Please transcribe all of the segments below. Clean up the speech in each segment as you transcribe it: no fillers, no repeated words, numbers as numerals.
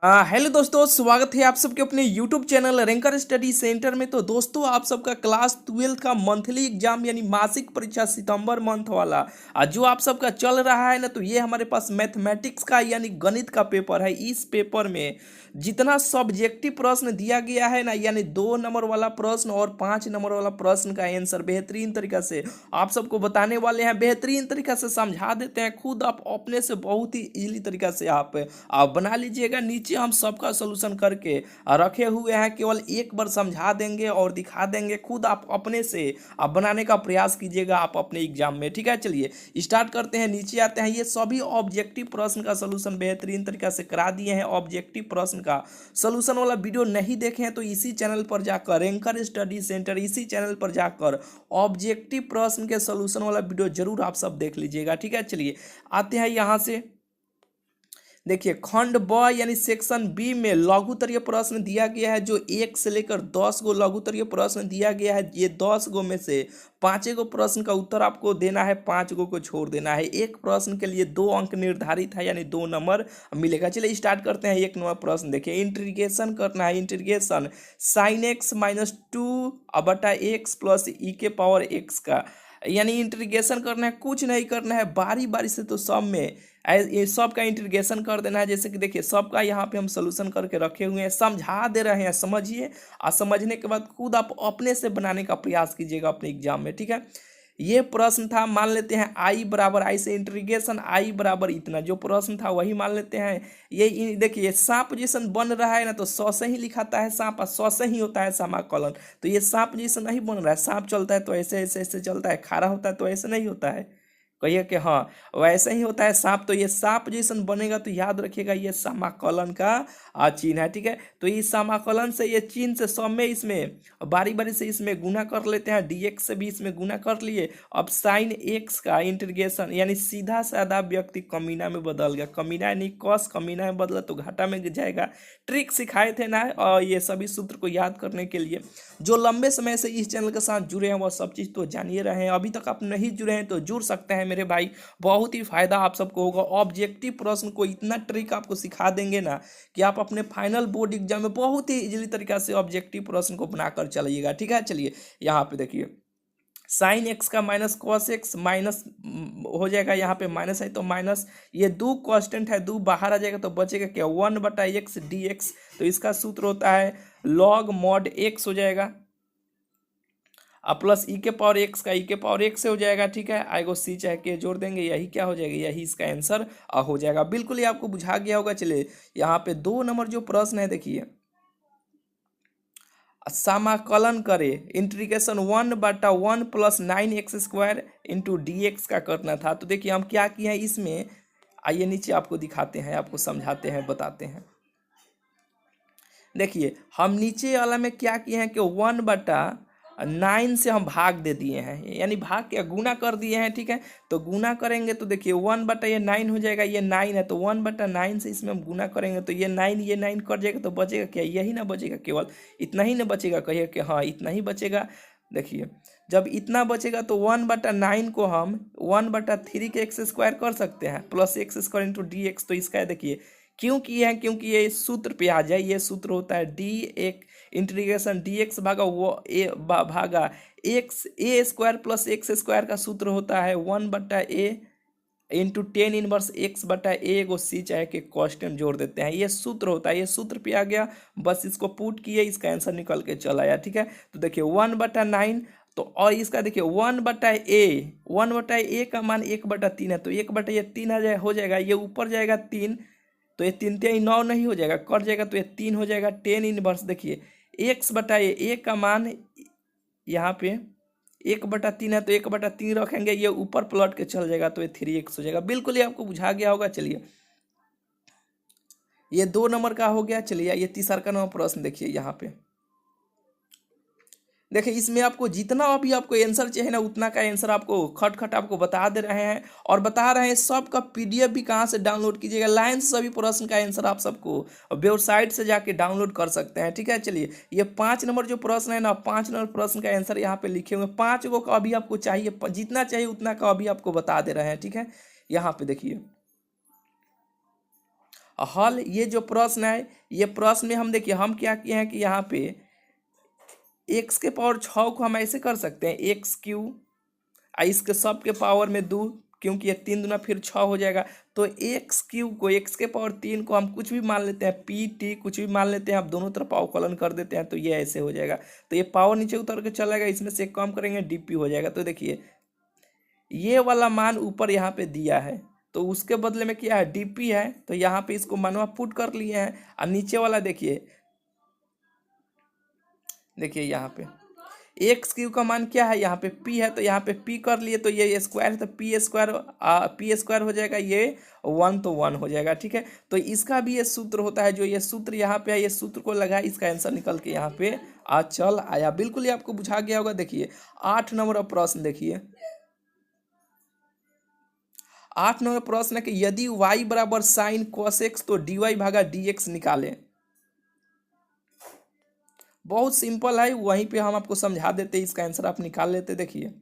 Hello दोस्तों, स्वागत है आप सबके अपने YouTube channel ranker study centre में। तो दोस्तों, आप सबका क्लास 12 का मंथली एग्जाम यानी मासिक परीक्षा सितंबर मंथ वाला जो आप सबका चल रहा है ना, तो ये हमारे पास मैथमेटिक्स का यानी गणित का पेपर है। इस पेपर में जितना सब्जेक्टिव प्रश्न दिया गया है ना, यानी 2 नंबर वाला प्रश्न और 5 नंबर वाला प्रश्न का आंसर बेहतरीन तरीका से आप सबको बताने वाले हैं। बेहतरीन तरीका से समझा देते हैं, खुद आप अपने से बहुत ही इजीली तरीका से आप बना लीजिएगा। नीचे हम सबका सोल्यूशन करके रखे हुए हैं, केवल एक बार समझा देंगे और दिखा देंगे, खुद आप अपने से आप बनाने का प्रयास कीजिएगा आप अपने एग्जाम में। ठीक है, चलिए स्टार्ट करते हैं। नीचे आते हैं, ये सभी ऑब्जेक्टिव प्रश्न का सोल्यूशन बेहतरीन तरीका से करा दिए हैं। ऑब्जेक्टिव प्रश्न का सोल्यूशन वाला वीडियो नहीं देखे हैं तो इसी चैनल पर जाकर रैंकर स्टडी सेंटर, इसी चैनल पर जाकर ऑब्जेक्टिव प्रश्न के सोल्यूशन वाला वीडियो जरूर आप सब देख लीजिएगा। ठीक है, चलिए आते हैं यहां से। देखिए, खंड ब यानी सेक्शन बी में लघुत्तरीय प्रश्न दिया गया है, जो 1 से लेकर 10 गो लघुत्तरीय प्रश्न दिया गया है। ये 10 गो में से 5 गो प्रश्न का उत्तर आपको देना है, 5 गो को छोड़ देना है। एक प्रश्न के लिए 2 अंक निर्धारित है, यानी 2 नंबर मिलेगा। चलिए स्टार्ट करते हैं। 1 नंबर प्रश्न देखिए, इंटीग्रेशन करना है। इंटीग्रेशन साइन एक्स माइनस 2 बटा एक्स प्लस ई के पावर एक्स का, यानी इंटीग्रेशन करना है, कुछ नहीं करना है, बारी बारी से तो सब में ये सब का इंटीग्रेशन कर देना है। जैसे कि देखिए, सबका यहाँ पे हम सोल्यूशन करके रखे हुए हैं, समझा दे रहे हैं, समझिए। और समझने के बाद खुद आप अपने से बनाने का प्रयास कीजिएगा अपने एग्जाम में। ठीक है, ये प्रश्न था, मान लेते हैं आई बराबर आई से इंटीग्रेशन आई बराबर इतना, जो प्रश्न था वही मान लेते हैं। ये देखिए, सांप पोजीशन बन रहा है ना, तो सौ से ही लिखाता है सांप, और सौ से ही होता है समाकलन। तो ये सांप पोजीशन नहीं बन रहा है। सांप चलता है तो ऐसे ऐसे ऐसे चलता है, खड़ा होता है तो ऐसे नहीं होता है। कहिए कि हाँ, वैसे ही होता है सांप। तो ये सांप पोजीशन बनेगा तो याद रखिएगा, ये समाकलन का चिन्ह है। ठीक है, तो इस समाकलन से, ये चिन्ह से सब में इसमें बारी बारी से इसमें गुना कर लेते हैं। डीएक्स से भी इसमें गुना कर लिए। अब साइन एक्स का इंटीग्रेशन, यानी सीधा साधा व्यक्ति कमीना में बदल गया। कमीना यानी कॉस, कमीना में बदला तो घाटा में जाएगा। ट्रिक सिखाए थे ना, और ये सभी सूत्र को याद करने के लिए जो लंबे समय से इस चैनल के साथ जुड़े हैं वह सब चीज़ तो जानिए रहे हैं। अभी तक आप नहीं जुड़े हैं तो जुड़ सकते हैं मेरे भाई, बहुत ही फायदा आप सबको होगा। ऑब्जेक्टिव प्रश्न को इतना ट्रिक आपको सिखा देंगे ना कि आप अपने फाइनल बोर्ड एग्जाम में बहुत ही इजीली तरीका से ऑब्जेक्टिव प्रश्न को बनाकर चलिएगा। ठीक है, चलिए यहाँ पे देखिए, साइन एक्स का माइनस कॉस एक्स माइनस हो जाएगा, यहाँ पे माइनस है तो माइनस, ये दो कांस्टेंट है, दो बाहर आ जाएगा तो बचेगा क्या, 1/x dx। तो इसका सूत्र होता है लॉग मॉड एक्स हो जाएगा, प्लस ई के पावर एक्स का ई के पावर एक्स से हो जाएगा। ठीक है, आएगो सी चाहे के जोड़ देंगे, यही क्या हो जाएगा, यही इसका आंसर हो जाएगा। बिल्कुल ही आपको बुझा गया होगा। चलिए यहाँ पे 2 नंबर जो प्रश्न है देखिए, समाकलन करे, integration 1/1 plus 9x² into D x का करना था। तो देखिए हम क्या किए हैं इसमें, आइए नीचे आपको दिखाते हैं, आपको समझाते हैं, बताते हैं। देखिए हम नीचे वाला में क्या किए हैं कि 1/9 से हम भाग दे दिए हैं, यानी भाग क्या, गुना कर दिए हैं। ठीक है, तो गुना करेंगे तो देखिए 1/9 हो जाएगा, ये 9 है तो 1/9 से इसमें हम गुना करेंगे तो ये 9 कट जाएगा, तो बचेगा क्या, यही ना बचेगा, केवल इतना ही ना बचेगा। कहिए कि हाँ, इतना ही बचेगा। देखिए जब इतना बचेगा तो 1/9 को हम 1/3 के x² कर सकते हैं, plus x² into D x. तो इसका देखिए क्यों किए हैं, क्योंकि ये सूत्र पे आ जाए, ये सूत्र होता है डी एक इंटीग्रेशन डी एक्स भागा वो ए भागा एक्स ए स्क्वायर प्लस x² का सूत्र होता है 1/a इंटू 10 इनवर्स x/a को सी चाहे के कांस्टेंट जोड़ देते हैं, ये सूत्र होता है। ये सूत्र पे आ गया, बस इसको पुट किए, इसका आंसर निकल के चला आया। ठीक है, तो देखिए 1/9 तो, और इसका देखिए 1/a का मान 1/3 है, तो 1/3 हो जाएगा, ये ऊपर जाएगा 3, तो ये 3×3 = 9 नहीं हो जाएगा, कट जाएगा तो ये 3 हो जाएगा। 10 इनवर्स देखिए x/a का मान यहाँ पे 1/3 है, तो 1/3 रखेंगे, ये ऊपर पलट के चल जाएगा तो ये 3x हो जाएगा। बिल्कुल ही आपको बुझा गया होगा। चलिए ये 2 नंबर का हो गया। चलिए ये तीसरा का नंबर प्रश्न देखिए, यहाँ पे देखिए, इसमें आपको जितना अभी आपको आंसर चाहिए ना, उतना का आंसर आपको खट खट आपको बता दे रहे हैं, और बता रहे हैं सब का पीडीएफ भी कहाँ से डाउनलोड कीजिएगा। लाइन से सभी प्रश्न का आंसर आप सबको वेबसाइट से जाके डाउनलोड कर सकते हैं। ठीक है, चलिए ये 5 नंबर जो प्रश्न है ना, 5 नंबर प्रश्न का आंसर यहाँ पे लिखे हुए, 5 गो का अभी आपको चाहिए, जितना चाहिए उतना का अभी आपको बता दे रहे हैं। ठीक है, यहाँ पे देखिए हल ये जो प्रश्न है, ये प्रश्न में हम देखिए हम क्या किए हैं कि यहाँ पे एक्स के पावर 6 को हम ऐसे कर सकते हैं एक्स क्यू, इसके सब के पावर में 2, क्योंकि ये 3 दूना फिर 6 हो जाएगा। तो एक्स क्यू को एक्स के पावर 3 को हम कुछ भी मान लेते हैं, पी टी कुछ भी मान लेते हैं, आप दोनों तरफ अवकलन कर देते हैं तो ये ऐसे हो जाएगा। तो ये पावर नीचे उतर के चला जाएगा, इसमें से कम करेंगे डीपी हो जाएगा। तो देखिए ये वाला मान ऊपर यहाँ पे दिया है, तो उसके बदले में क्या है डीपी है, तो यहाँ पे इसको मानवा पुट कर लिए हैं। और नीचे वाला देखिए यहाँ पे एक्स क्यू का मान क्या है, यहाँ पे पी है, तो यहाँ पे पी कर लिए, तो ये स्क्वायर है तो पी स्क्वायर हो जाएगा, ये 1 तो 1 हो जाएगा। ठीक है, तो इसका भी ये सूत्र होता है, जो ये सूत्र यहाँ पे है, ये सूत्र को लगा, इसका आंसर निकल के यहाँ पे चल आया। बिल्कुल ही आपको बुझा गया होगा। देखिए 8 नंबर प्रश्न देखिए, 8 नंबर प्रश्न है कि यदि y बराबर साइन cos x तो dy भागा dx निकालें। बहुत सिंपल है, वहीं पे हम आपको समझा देते, इसका आंसर आप निकाल लेते। देखिए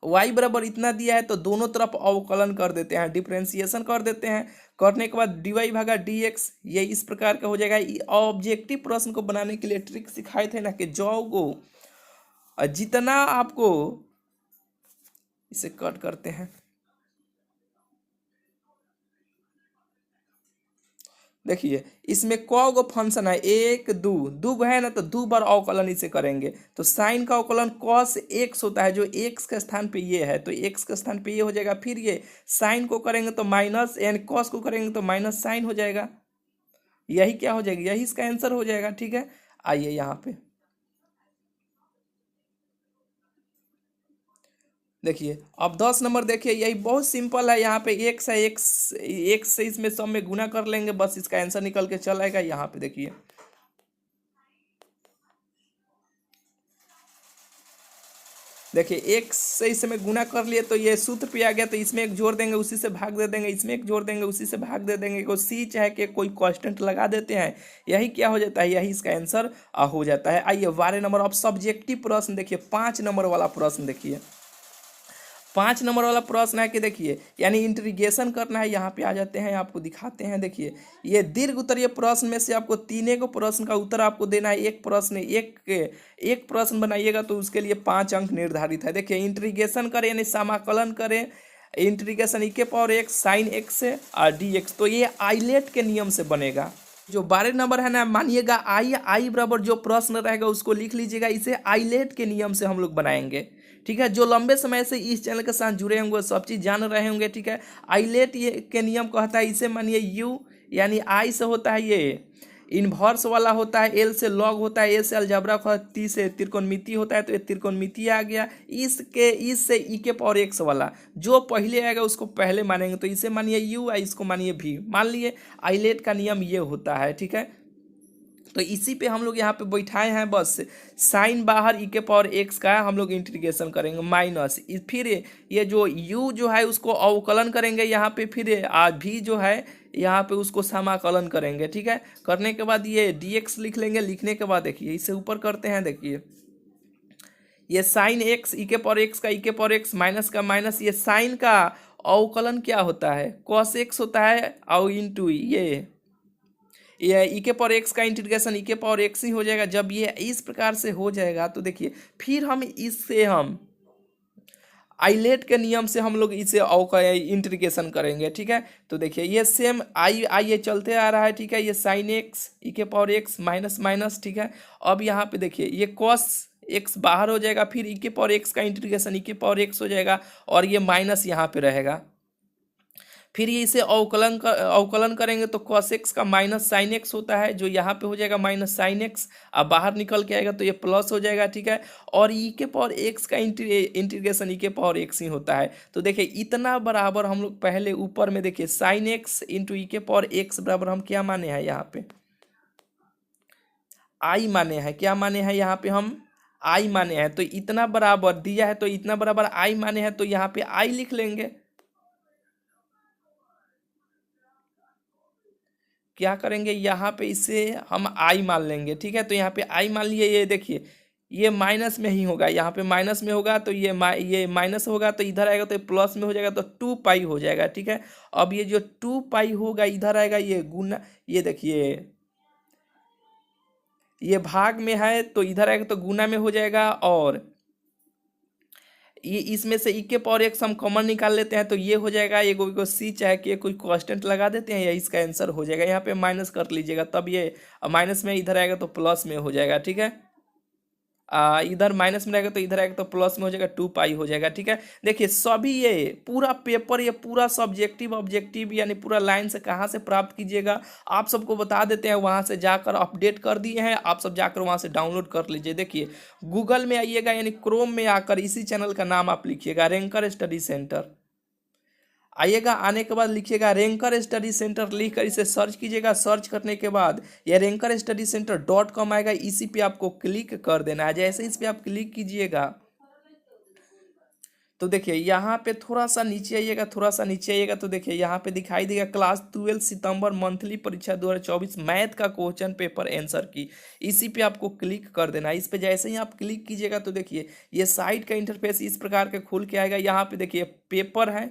y बराबर इतना दिया है तो दोनों तरफ अवकलन कर देते हैं, डिफरेंशिएशन कर देते हैं। करने के बाद dy भागा dx ये इस प्रकार का हो जाएगा। ऑब्जेक्टिव प्रश्न को बनाने के लिए ट्रिक सिखाए थे ना कि जो को जितना आपको इसे कट करते हैं, देखिए इसमें क गो फंक्शन है, एक दो है ना, तो 2 बार अवकलन इसे करेंगे। तो साइन का अवकलन cos x होता है, जो x के स्थान पे ये है, तो x के स्थान पे ये हो जाएगा। फिर ये साइन को करेंगे तो माइनस, यानी cos को करेंगे तो माइनस साइन हो जाएगा। यही क्या हो जाएगा, यही इसका आंसर हो जाएगा। ठीक है, आइए यहाँ पे देखिए अब 10 नंबर देखिए, यही बहुत सिंपल है। यहाँ पे एक्स है, एक्स से इसमें सब में गुना कर लेंगे, बस इसका आंसर निकल के चल आएगा। यहाँ पे देखिए एक्स से इसमें गुना कर लिए तो ये सूत्र पे आ गया, तो इसमें एक जोड़ देंगे उसी से भाग दे देंगे, इसमें एक जोड़ देंगे उसी से भाग दे देंगे, कोई सी चाहे कि कोई कांस्टेंट लगा देते हैं, यही क्या हो जाता है, यही इसका आंसर हो जाता है। आइए 12 नंबर अब सब्जेक्टिव प्रश्न देखिए, 5 नंबर वाला प्रश्न देखिए। 5 नंबर वाला प्रश्न है कि देखिए यानी इंटीग्रेशन करना है। यहाँ पे आ जाते हैं, आपको दिखाते हैं। देखिए ये दीर्घ उत्तरीय प्रश्न में से आपको 3 को प्रश्न का उत्तर आपको देना है। एक प्रश्न बनाइएगा तो उसके लिए 5 अंक निर्धारित है। देखिए इंटीग्रेशन करें यानी समाकलन करें, इंटीग्रेशन ई के पावर एक्स साइन एक्स से और डी एक्स, तो ये आइलेट के नियम से बनेगा। जो 12 नंबर है ना, मानिएगा आई बराबर जो प्रश्न रहेगा उसको लिख लीजिएगा, इसे आइलेट के नियम से हम लोग बनाएंगे। ठीक है, जो लंबे समय से इस चैनल के साथ जुड़े होंगे सब चीज़ जान रहे होंगे। ठीक है, आइलेट ये के नियम कहता है, इसे मानिए यू यानी आई से होता है, ये इन्वर्स वाला होता है, एल से लॉग होता है, ए से अलजबरा होता है, टी से त्रिकोणमिति होता है, तो ये त्रिकोणमिति आ गया। इस से ई के पावर एक्स वाला जो पहले आएगा उसको पहले मानेंगे, तो इसे मानिए यू और इसको मानिए भी। मान लिए आइलेट का नियम ये होता है। ठीक है, तो इसी पे हम लोग यहाँ पे बैठाए हैं। बस साइन बाहर ई के पावर एक्स का हम लोग इंटीग्रेशन करेंगे माइनस, फिर ये जो u जो है उसको अवकलन करेंगे यहाँ पे, फिर भी जो है यहाँ पे उसको समाकलन करेंगे। ठीक है, करने के बाद ये dx लिख लेंगे। लिखने के बाद देखिए इसे ऊपर करते हैं। देखिए ये साइन एक्स ई के पावर एक्स का ई के पावर एक्स माइनस का माइनस, ये साइन का अवकलन क्या होता है cos x होता है, और इंटू ये ई के पावर एक्स का इंटीग्रेशन ई के पावर एक्स ही हो जाएगा। जब ये इस प्रकार से हो जाएगा तो देखिए फिर हम आइलेट के नियम से हम लोग इसे इंटीग्रेशन करेंगे। ठीक है, तो देखिए ये सेम ये चलते आ रहा है। ठीक है, ये साइन एक्स ई के पावर एक्स माइनस माइनस। ठीक है, अब यहाँ पे देखिए ये कॉस एक्स बाहर हो जाएगा, फिर ई के पावर एक्स का इंटीग्रेशन ई के पावर एक्स हो जाएगा, और ये माइनस यहाँ पे रहेगा। फिर ये इसे अवकलन करेंगे तो cos x का माइनस साइन एक्स होता है, जो यहाँ पे हो जाएगा माइनस साइन एक्स, अब बाहर निकल के आएगा तो ये प्लस हो जाएगा। ठीक है, और ई के पावर एक्स का इंटीग्रेशन ई के पावर एक्स ही होता है। तो देखिए इतना बराबर हम लोग पहले ऊपर में देखिए साइन एक्स इंटू ई के पावर एक्स बराबर हम क्या माने हैं यहाँ पे आई माने हैं। क्या माने हैं यहाँ पे हम आई माने हैं, तो इतना बराबर दिया है तो इतना बराबर आई माने हैं, तो यहाँ पे आई लिख लेंगे। क्या करेंगे यहाँ पे इसे हम आई मान लेंगे। ठीक है, तो यहाँ पे आई मान लिए, ये देखिए ये माइनस में ही होगा, यहाँ पे माइनस में होगा तो ये माइनस होगा तो इधर आएगा तो ये प्लस में हो जाएगा तो 2 पाई हो जाएगा। ठीक है, अब ये जो 2 पाई होगा इधर आएगा, ये गुना, ये देखिए ये भाग में है तो इधर आएगा तो गुना में हो जाएगा, और ये इसमें से e के पावर x हम कॉमन निकाल लेते हैं तो ये हो जाएगा, ये को सी चाहे कि कोई कांस्टेंट लगा देते हैं, या इसका आंसर हो जाएगा। यहाँ पे माइनस कर लीजिएगा, तब ये माइनस में इधर आएगा तो प्लस में हो जाएगा। ठीक है, इधर माइनस में रहेगा तो इधर आएगा तो प्लस में हो जाएगा, 2 पाई हो जाएगा। ठीक है, देखिए सभी ये पूरा पेपर, ये पूरा सब्जेक्टिव ऑब्जेक्टिव यानी पूरा लाइन से कहाँ से प्राप्त कीजिएगा आप सबको बता देते हैं, वहाँ से जाकर अपडेट कर दिए हैं, आप सब जाकर वहाँ से डाउनलोड कर लीजिए। देखिए गूगल में आइएगा यानी क्रोम में आकर इसी चैनल का नाम आप लिखिएगा, रैंकर स्टडी सेंटर आइएगा, आने के बाद लिखिएगा रैंकर स्टडी सेंटर, लिख कर इसे सर्च कीजिएगा। सर्च करने के बाद ये rankerstudycenter.com आएगा, इसी पे आपको क्लिक कर देना है। जैसे इस पे आप क्लिक कीजिएगा तो देखिए यहाँ पे थोड़ा सा नीचे आइएगा, थोड़ा सा नीचे आइएगा तो देखिए यहाँ पे दिखाई देगा क्लास 12 सितंबर मंथली परीक्षा 2024 मैथ का क्वेश्चन पेपर आंसर की, इसी पे आपको क्लिक कर देना है। इस पे जैसे ही आप क्लिक कीजिएगा तो देखिए ये साइट का इंटरफेस इस प्रकार के खुल के आएगा। यहाँ पे देखिए पेपर है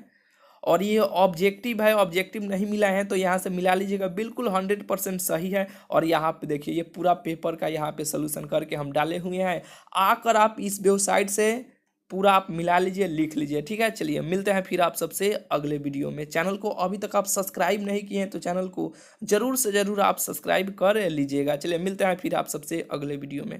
और ये ऑब्जेक्टिव है, ऑब्जेक्टिव नहीं मिला है तो यहाँ से मिला लीजिएगा, बिल्कुल 100% सही है। और यहाँ पे देखिए ये पूरा पेपर का यहाँ पे सोल्यूशन करके हम डाले हुए हैं, आकर आप इस वेबसाइट से पूरा आप मिला लीजिए, लिख लीजिए। ठीक है, चलिए मिलते हैं फिर आप सबसे अगले वीडियो में। चैनल को अभी तक आप सब्सक्राइब नहीं किए हैं तो चैनल को ज़रूर से ज़रूर आप सब्सक्राइब कर लीजिएगा। चलिए मिलते हैं फिर आप सबसे अगले वीडियो में।